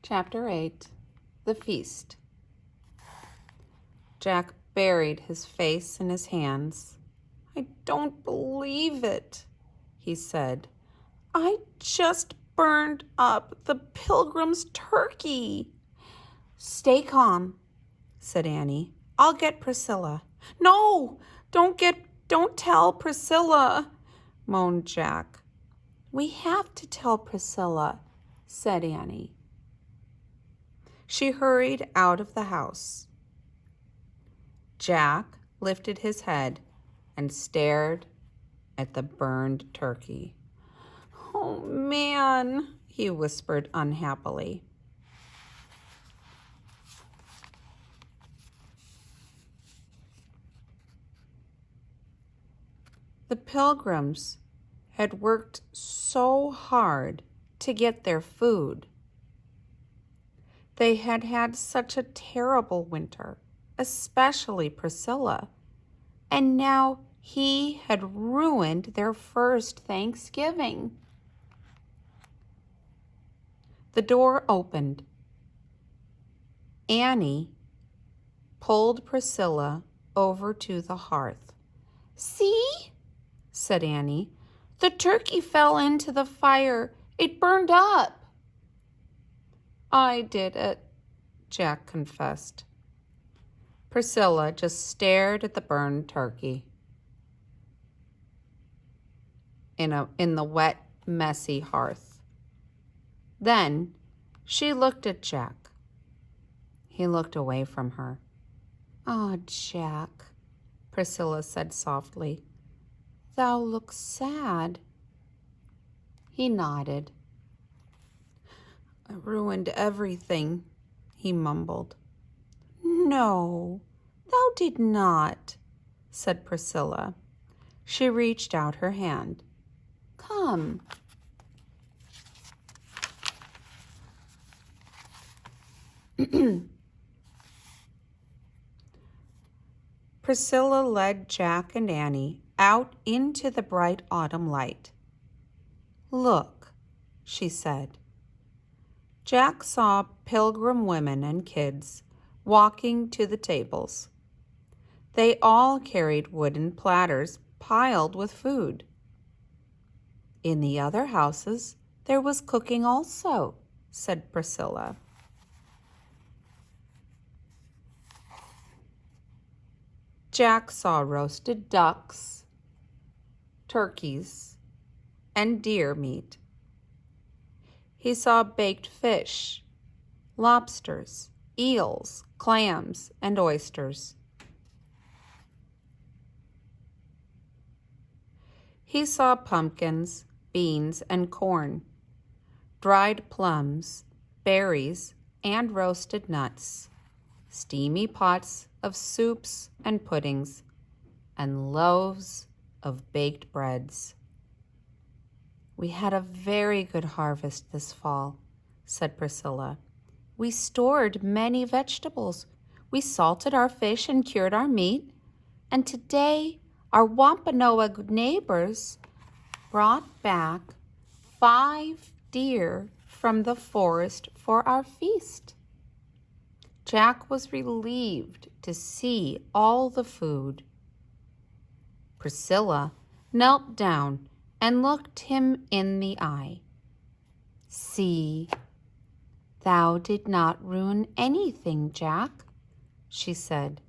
Chapter 8. The Feast. Jack buried his face in his hands. "I don't believe it," he said. "I just burned up the Pilgrim's turkey." "Stay calm," said Annie. "I'll get Priscilla." "No, don't tell Priscilla," moaned Jack. "We have to tell Priscilla," said Annie. She hurried out of the house. Jack lifted his head and stared at the burned turkey. "Oh, man," he whispered unhappily. The Pilgrims had worked so hard to get their food. They had had such a terrible winter, especially Priscilla, and now he had ruined their first Thanksgiving. The door opened. Annie pulled Priscilla over to the hearth. "See?" said Annie. "The turkey fell into the fire. It burned up." "I did it," Jack confessed. Priscilla just stared at the burned turkey in the wet, messy hearth. Then she looked at Jack. He looked away from her. "Ah, Jack," Priscilla said softly, "thou look sad." He nodded. "I ruined everything," he mumbled. "No, thou did not," said Priscilla. She reached out her hand. "Come." Priscilla led Jack and Annie out into the bright autumn light. "Look," she said. Jack saw Pilgrim women and kids walking to the tables. They all carried wooden platters piled with food. "In the other houses, there was cooking also," said Priscilla. Jack saw roasted ducks, turkeys, and deer meat. He saw baked fish, lobsters, eels, clams, and oysters. He saw pumpkins, beans, and corn, dried plums, berries, and roasted nuts, steamy pots of soups and puddings, and loaves of baked breads. "We had a very good harvest this fall," said Priscilla. "We stored many vegetables. We salted our fish and cured our meat. And today our Wampanoag neighbors brought back 5 deer from the forest for our feast." Jack was relieved to see all the food. Priscilla knelt down and looked him in the eye. "See, thou did not ruin anything, Jack," she said.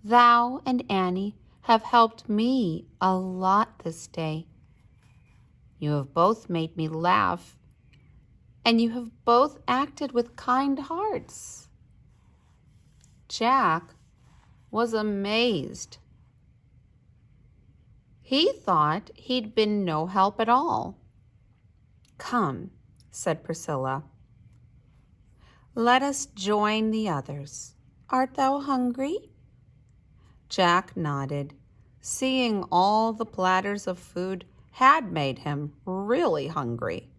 "Thou and Annie have helped me a lot this day. You have both made me laugh, and you have both acted with kind hearts." Jack was amazed. He thought he'd been no help at all. "Come," said Priscilla. "Let us join the others. Art thou hungry?" Jack nodded. Seeing all the platters of food had made him really hungry.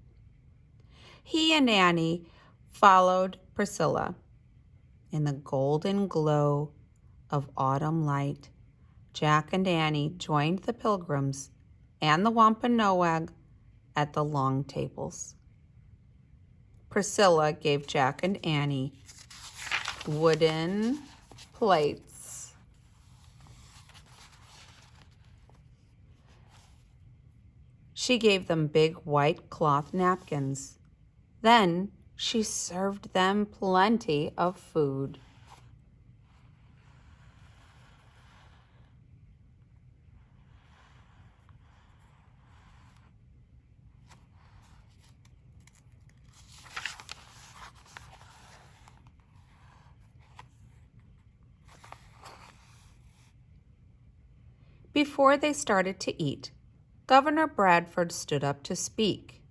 He and Annie followed Priscilla. In the golden glow of autumn light, Jack and Annie joined the Pilgrims and the Wampanoag at the long tables. Priscilla gave Jack and Annie wooden plates. She gave them big white cloth napkins. Then she served them plenty of food. Before they started to eat, Governor Bradford stood up to speak.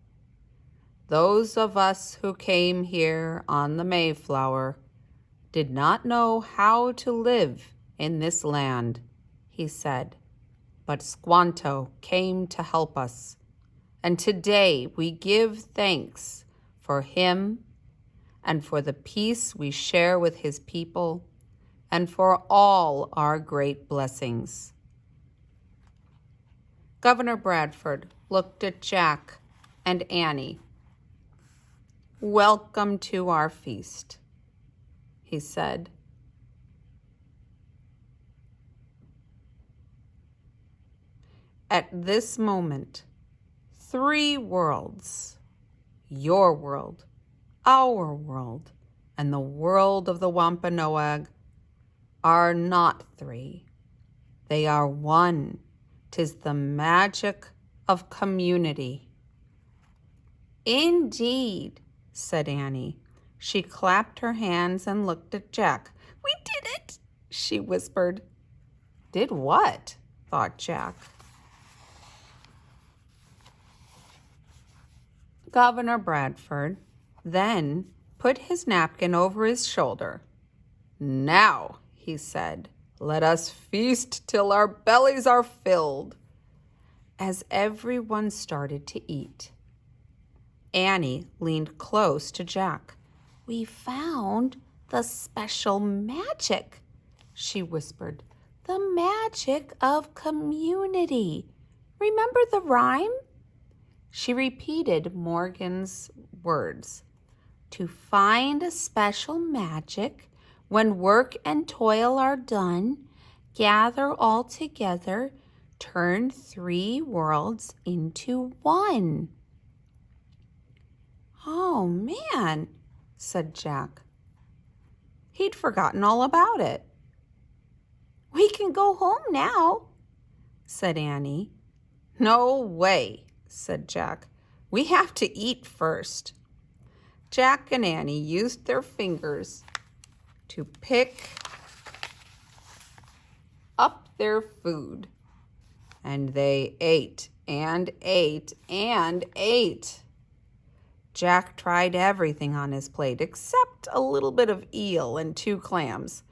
Those of us who came here on the Mayflower did not know how to live in this land, he said, but Squanto came to help us, and today we give thanks for him and for the peace we share with his people and for all our great blessings. Governor Bradford looked at Jack and Annie. "Welcome to our feast," he said. At this moment, 3 worlds, your world, our world, and the world of the Wampanoag, are not 3. They are one. 'Tis the magic of community. Indeed, said Annie. She clapped her hands and looked at Jack. We did it, she whispered. Did what? Thought Jack. Governor Bradford then put his napkin over his shoulder. Now, he said, let us feast till our bellies are filled. As everyone started to eat, Annie leaned close to Jack. We found the special magic, she whispered. The magic of community. Remember the rhyme? She repeated Morgan's words. To find a special magic, when work and toil are done, gather all together, turn 3 worlds into one. Oh, man, said Jack. He'd forgotten all about it. We can go home now, said Annie. No way, said Jack. We have to eat first. Jack and Annie used their fingers to pick up their food, and they ate and ate and ate. Jack tried everything on his plate except a little bit of eel and 2 clams.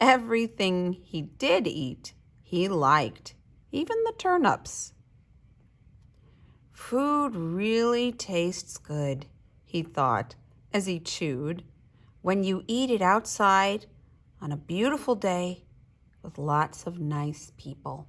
Everything he did eat, he liked, even the turnips. Food really tastes good, he thought as he chewed, when you eat it outside on a beautiful day with lots of nice people.